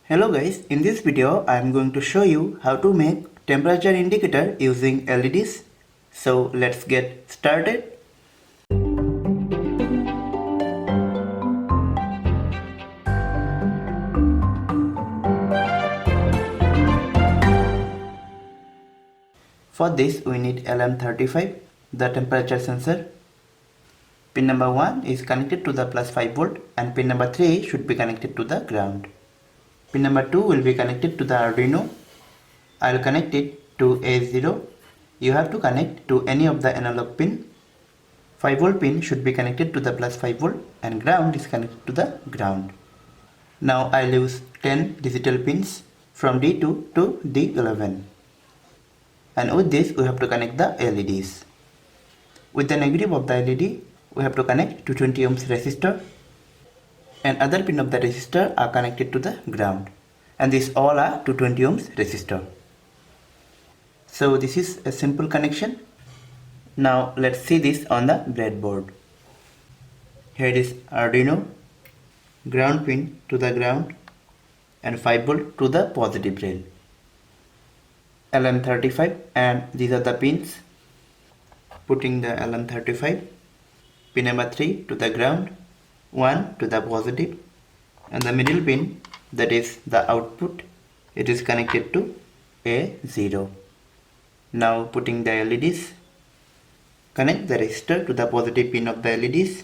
Hello guys, in this video I am going to show you how to make temperature indicator using LEDs. So let's get started. For this we need LM35, the temperature sensor. Pin number 1 is connected to the plus 5 volt and pin number 3 should be connected to the ground. Pin number 2 will be connected to the Arduino. I will connect it to A0. You have to connect to any of the analog pin. 5 volt pin should be connected to the plus 5 volt and ground is connected to the ground. Now I will use 10 digital pins from D2 to D11. And with this we have to connect the LEDs. With the negative of the LED we have to connect 220 ohms resistor, and other pin of the resistor are connected to the ground, and these all are 220 ohms resistor. So this is a simple connection. Now let's see this on the breadboard. Here it is Arduino, ground pin to the ground and 5 volt to the positive rail. LM35, and these are the pins. Putting the LM35, pin number 3 to the ground, 1 to the positive, and the middle pin, that is the output, it is connected to A0. Now putting the LEDs, connect the resistor to the positive pin of the LEDs.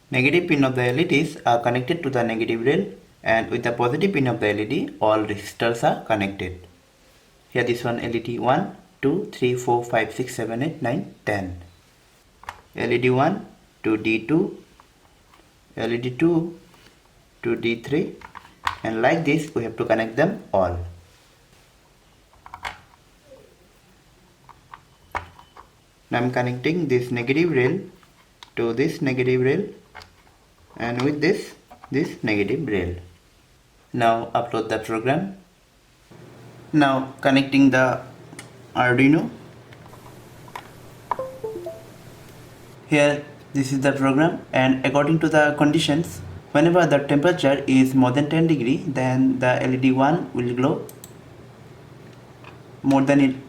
Negative pin of the LEDs are connected to the negative rail, and with the positive pin of the LED all resistors are connected. Here this one LED 1, 2, 3, 4, 5, 6, 7, 8, 9, 10. LED 1 to D2, LED 2 to D3, and like this we have to connect them all. Now I am connecting this negative rail to this negative rail, and with this negative rail. Now upload the program. Now connecting the Arduino. Here this is the program, and according to the conditions, whenever the temperature is more than 10 degree, then the LED 1 will glow. More than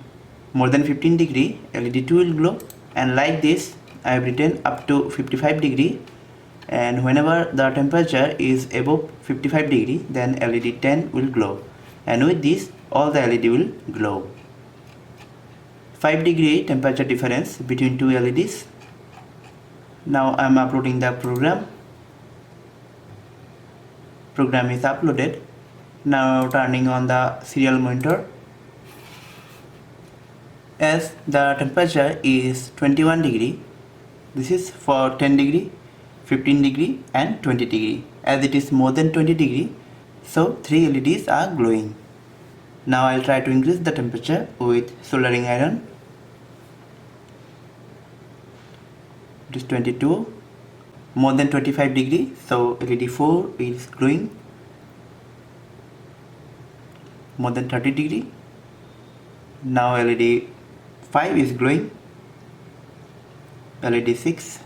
15 degree, LED 2 will glow, and like this I have written up to 55 degree, and whenever the temperature is above 55 degree, then LED 10 will glow, and with this all the LED will glow. 5 degree temperature difference between two LEDs. Now I am uploading the program. Program is uploaded. Now turning on the serial monitor. As the temperature is 21 degree, this is for 10 degree, 15 degree and 20 degree. As it is more than 20 degree, so 3 LEDs are glowing. Now I will try to increase the temperature with soldering iron. It is 22, more than 25 degree, so LED 4 is glowing. More than 30 degree. Now LED 5 is glowing. LED 6,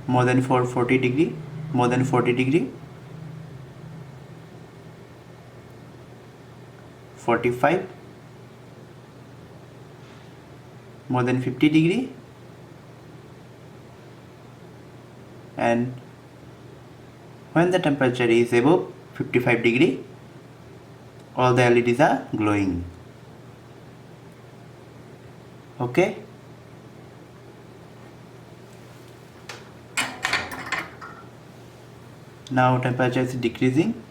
more than 40 degree, more than 40 degree. 45, more than 50 degree, and when the temperature is above 55 degree, all the LEDs are glowing. Okay. Now temperature is decreasing.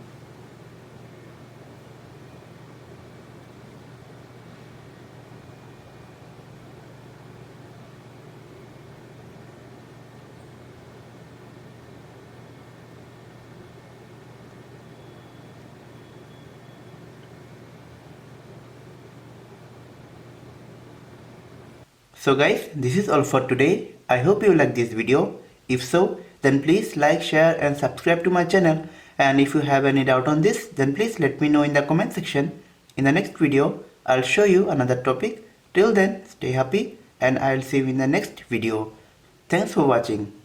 So guys, this is all for today. I hope you like this video. If so, then please like, share and subscribe to my channel. And if you have any doubt on this, then please let me know in the comment section. In the next video, I'll show you another topic. Till then, stay happy and I'll see you in the next video. Thanks for watching.